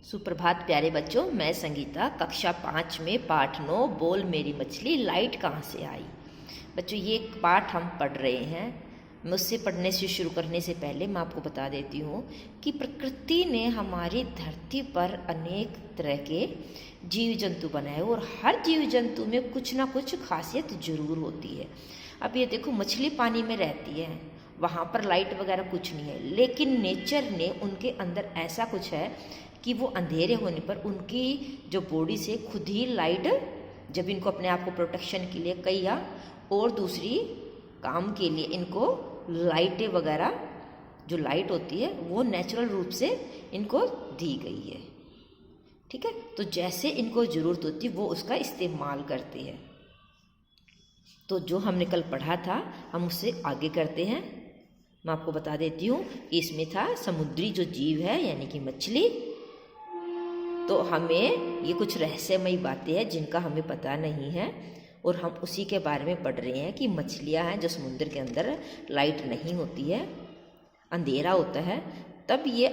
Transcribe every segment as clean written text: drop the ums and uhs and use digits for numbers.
सुप्रभात प्यारे बच्चों, मैं संगीता कक्षा 5 में पाठ 9 बोल मेरी मछली लाइट कहाँ से आई। बच्चों ये पाठ हम पढ़ रहे हैं। मुझसे पढ़ने से शुरू करने से पहले मैं आपको बता देती हूँ कि प्रकृति ने हमारी धरती पर अनेक तरह के जीव जंतु बनाए और हर जीव जंतु में कुछ ना कुछ खासियत जरूर होती है। अब ये देखो, मछली पानी में रहती है, वहाँ पर लाइट वगैरह कुछ नहीं है, लेकिन नेचर ने उनके अंदर ऐसा कुछ है कि वो अंधेरे होने पर उनकी जो बॉडी से खुद ही लाइट, जब इनको अपने आप को प्रोटेक्शन के लिए कई या और दूसरी काम के लिए इनको लाइटें वगैरह जो लाइट होती है वो नेचुरल रूप से इनको दी गई है। ठीक है, तो जैसे इनको ज़रूरत होती है वो उसका इस्तेमाल करते हैं। तो जो हमने कल पढ़ा था हम उससे आगे करते हैं। मैं आपको बता देती हूँ कि इसमें था समुद्री जो जीव है यानी कि मछली। तो हमें ये कुछ रहस्यमयी बातें हैं जिनका हमें पता नहीं है और हम उसी के बारे में पढ़ रहे हैं कि मछलियाँ हैं जो समुद्र के अंदर लाइट नहीं होती है, अंधेरा होता है, तब ये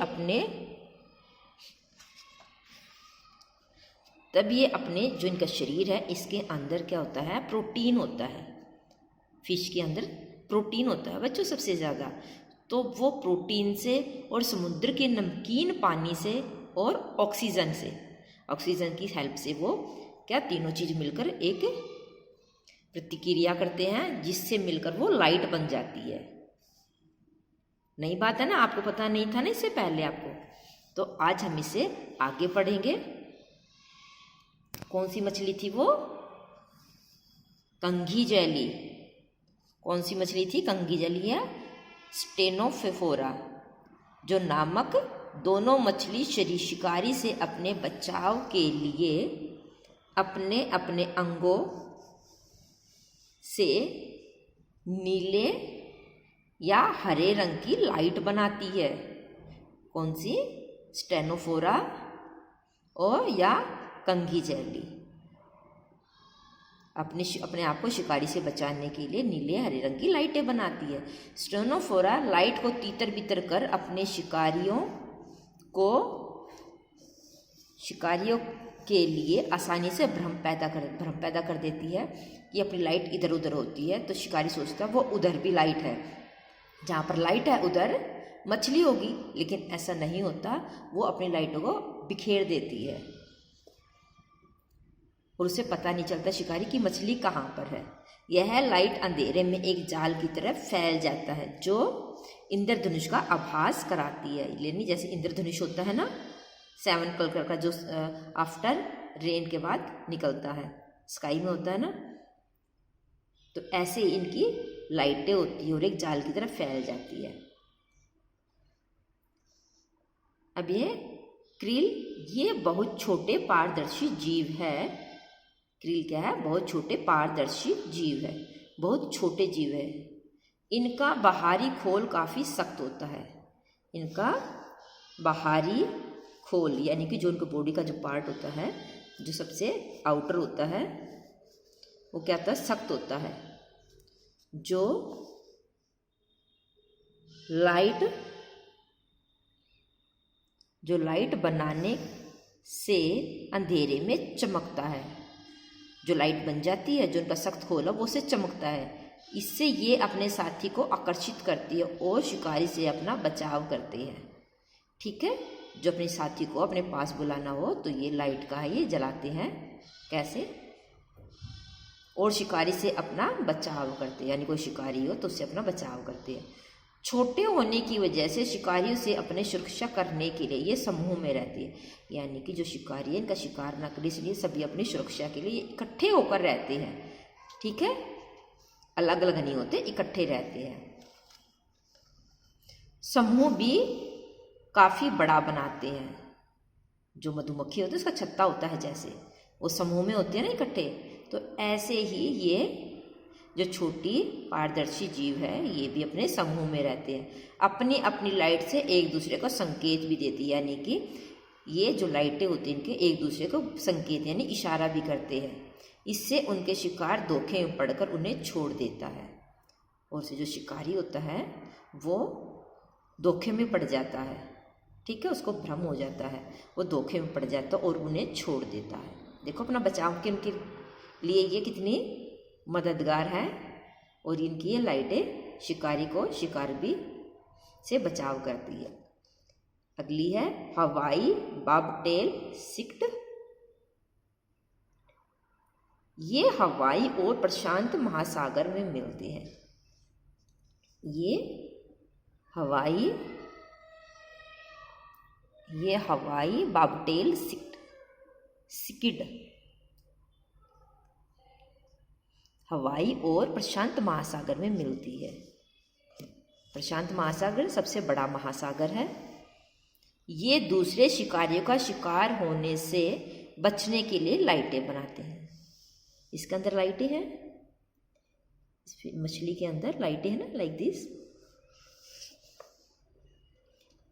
अपने जो इनका शरीर है इसके अंदर क्या होता है, प्रोटीन होता है। फिश के अंदर प्रोटीन होता है बच्चों सबसे ज़्यादा। तो वो प्रोटीन से और समुद्र के नमकीन पानी से और ऑक्सीजन की हेल्प से वो क्या तीनों चीज़ मिलकर एक प्रतिक्रिया करते हैं जिससे मिलकर वो लाइट बन जाती है। नई बात है ना, आपको पता नहीं था ना इससे पहले आपको। तो आज हम इसे आगे पढ़ेंगे। कौन सी मछली थी वो? कंघी जैली। कौन सी मछली थी? कंघी जैली है स्टेनोफोरा जो नामक दोनों मछली शिकारी से अपने बचाव के लिए अपने अपने अंगों से नीले या हरे रंग की लाइट बनाती है। कौन सी? स्टेनोफोरा और या कंघी जैली अपने आप को शिकारी से बचाने के लिए नीले हरे रंग की लाइटें बनाती है। स्टेनोफोरा लाइट को तीतर बितर कर अपने शिकारियों के लिए आसानी से भ्रम पैदा कर देती है कि अपनी लाइट इधर उधर होती है। तो शिकारी सोचता है वो उधर भी लाइट है, जहाँ पर लाइट है उधर मछली होगी, लेकिन ऐसा नहीं होता। वो अपनी लाइटों को बिखेर देती है और उसे पता नहीं चलता शिकारी की मछली कहाँ पर है। यह लाइट अंधेरे में एक जाल की तरह फैल जाता है जो इंद्रधनुष का आभास कराती है। यानी जैसे इंद्रधनुष होता है ना 7 कलर का, जो आफ्टर रेन के बाद निकलता है, स्काई में होता है ना, तो ऐसे ही इनकी लाइटें होती है और एक जाल की तरह फैल जाती है। अब ये क्रिल, ये बहुत छोटे पारदर्शी जीव है। क्रिल क्या है? बहुत छोटे पारदर्शी जीव है, बहुत छोटे जीव है। इनका बाहरी खोल काफ़ी सख्त होता है। इनका बाहरी खोल यानी कि जो उनके बॉडी का जो पार्ट होता है, जो सबसे आउटर होता है, वो क्या होता है? सख्त होता है। जो लाइट बनाने से अंधेरे में चमकता है। जो लाइट बन जाती है, जो उनका सख्त खोल है, वो उससे चमकता है। इससे ये अपने साथी को आकर्षित करती है और शिकारी से अपना बचाव करते हैं। ठीक है, जो अपने साथी को अपने पास बुलाना हो तो ये लाइट का है, ये जलाते हैं। कैसे? और शिकारी से अपना बचाव करते हैं, यानी कोई शिकारी हो तो उससे अपना बचाव करते हैं। छोटे होने की वजह से शिकारियों से अपने सुरक्षा करने के लिए ये समूह में रहती है। यानी कि जो शिकारी है इनका शिकार न करे, इसलिए सभी अपनी सुरक्षा के लिए इकट्ठे होकर रहते हैं। ठीक है, अलग अलग नहीं होते, इकट्ठे रहते हैं। समूह भी काफ़ी बड़ा बनाते हैं। जो मधुमक्खी होती है उसका छत्ता होता है, जैसे वो समूह में होते हैं ना इकट्ठे, तो ऐसे ही ये जो छोटी पारदर्शी जीव है ये भी अपने समूह में रहते हैं। अपनी अपनी लाइट से एक दूसरे को संकेत भी देती है, यानी कि ये जो लाइटें होती हैं इनके एक दूसरे को संकेत यानी इशारा भी करते हैं। इससे उनके शिकार धोखे में पड़कर उन्हें छोड़ देता है और से जो शिकारी होता है वो धोखे में पड़ जाता है। ठीक है, उसको भ्रम हो जाता है, वो धोखे में पड़ जाता है और उन्हें छोड़ देता है। देखो अपना बचाव के उनके लिए ये कितनी मददगार है। और इनकी ये लाइटें शिकारी को शिकार भी से बचाव करती है। अगली है हवाई बॉबटेल सिक्ट। ये हवाई और प्रशांत महासागर में मिलते हैं। ये हवाई बॉबटेल सिकिड हवाई और प्रशांत महासागर में मिलती है। प्रशांत महासागर सबसे बड़ा महासागर है। ये दूसरे शिकारियों का शिकार होने से बचने के लिए लाइटें बनाते हैं। इसके अंदर लाइटें हैं, मछली के अंदर लाइटें हैं ना, लाइक दिस।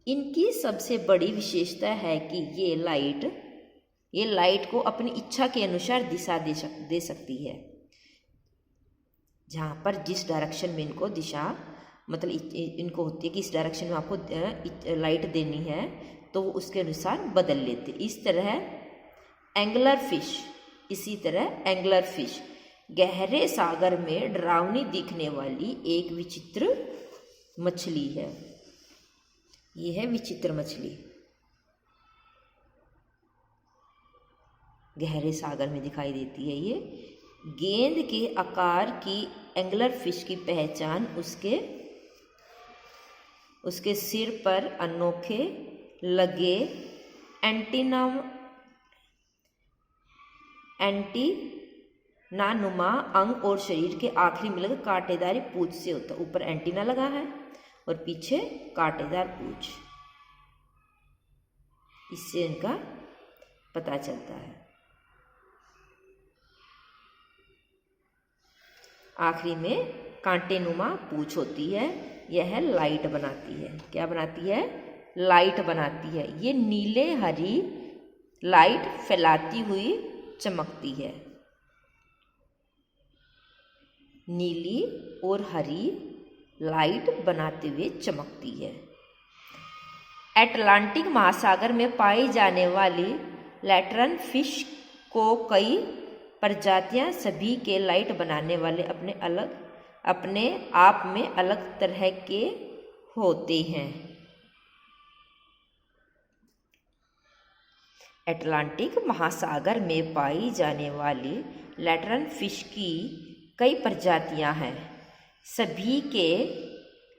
इनकी सबसे बड़ी विशेषता है कि ये लाइट को अपनी इच्छा के अनुसार दिशा दे सकती है। जहाँ पर जिस डायरेक्शन में इनको दिशा मतलब इनको होती है कि इस डायरेक्शन में आपको लाइट देनी है तो वो उसके अनुसार बदल लेते। इसी तरह एंगलर फिश गहरे सागर में डरावनी दिखने वाली एक विचित्र मछली है। ये है विचित्र मछली, गहरे सागर में दिखाई देती है। ये गेंद के आकार की एंगलर फिश की पहचान उसके सिर पर अनोखे लगे एंटीनानुमा अंग और शरीर के आखिरी में लगे कांटेदार पूंछ से होता है। ऊपर एंटीना लगा है और पीछे कांटेदार पूंछ, इससे इनका पता चलता है। आखिरी में कांटेनुमा पूंछ होती है। यह लाइट बनाती है। क्या बनाती है? लाइट बनाती है। ये नीले हरी लाइट फैलाती हुई चमकती है। नीली और हरी लाइट बनाते हुए चमकती है। अटलांटिक महासागर में पाई जाने वाली लैटरन फिश को कई प्रजातियां सभी के लाइट बनाने वाले अपने आप में अलग तरह के होते हैं। अटलांटिक महासागर में पाई जाने वाली लैटरन फिश की कई प्रजातियां हैं। सभी के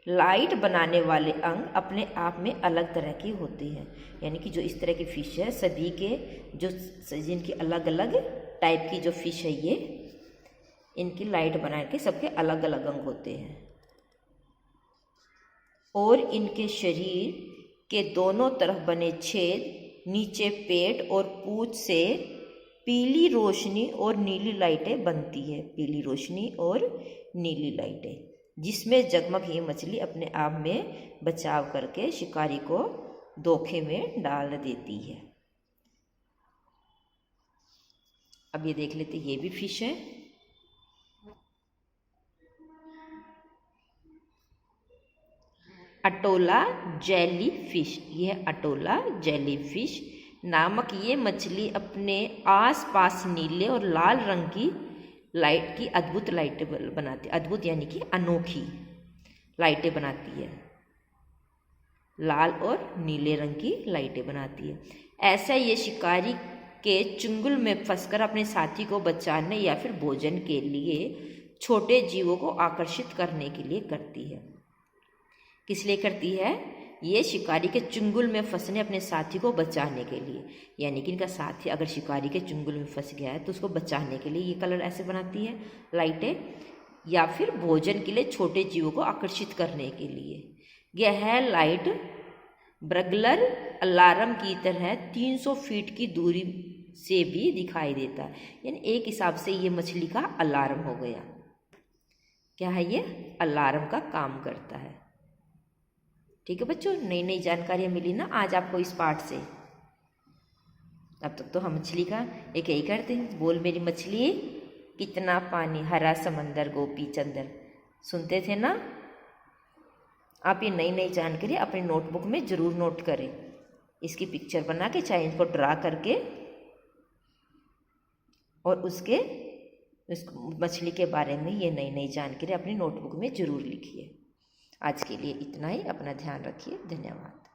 लाइट बनाने वाले अंग अपने आप में अलग तरह के होते हैं। यानी कि जो इस तरह की फिश है, सभी के जो जिनकी अलग अलग टाइप की जो फिश है, ये इनकी लाइट बना के सबके अलग अलग अंग होते हैं। और इनके शरीर के दोनों तरफ बने छेद नीचे पेट और पूंछ से पीली रोशनी और नीली लाइटें बनती है। पीली रोशनी और नीली लाइटें जिसमें जगमग ये मछली अपने आप में बचाव करके शिकारी को धोखे में डाल देती है। अब ये देख लेते, ये भी फिश है। अटोला जेली फिश। यह अटोला जेली फिश नामक ये मछली अपने आसपास नीले और लाल रंग की लाइट की अद्भुत लाइटें बनाती है। अद्भुत यानी कि अनोखी लाइटें बनाती है। लाल और नीले रंग की लाइटें बनाती है। ऐसा ये शिकारी के चुंगल में फंसकर अपने साथी को बचाने या फिर भोजन के लिए छोटे जीवों को आकर्षित करने के लिए करती है। किस लिए करती है? ये शिकारी के चुंगल में फंसने अपने साथी को बचाने के लिए। यानी कि इनका साथी अगर शिकारी के चुंगल में फंस गया है तो उसको बचाने के लिए ये कलर ऐसे बनाती है लाइटें, या फिर भोजन के लिए छोटे जीवों को आकर्षित करने के लिए। यह लाइट ब्रगलर अलार्म की तरह 300 फीट की दूरी से भी दिखाई देता है। यानी एक हिसाब से ये मछली का अलार्म हो गया। क्या है? ये अलार्म का काम करता है। ठीक है बच्चों, नई नई जानकारियाँ मिली ना आज आपको इस पाठ से। अब तक तो हम मछली का एक यही करते हैं, बोल मेरी मछली कितना पानी, हरा समंदर गोपी चंदर, सुनते थे ना। आप ये नई नई जानकारी अपनी नोटबुक में ज़रूर नोट करें। इसकी पिक्चर बना के, चाहे इनको ड्रा करके, और उस मछली के बारे में ये नई नई जानकारी अपनी नोटबुक में ज़रूर लिखिए। आज के लिए इतना ही। अपना ध्यान रखिए। धन्यवाद।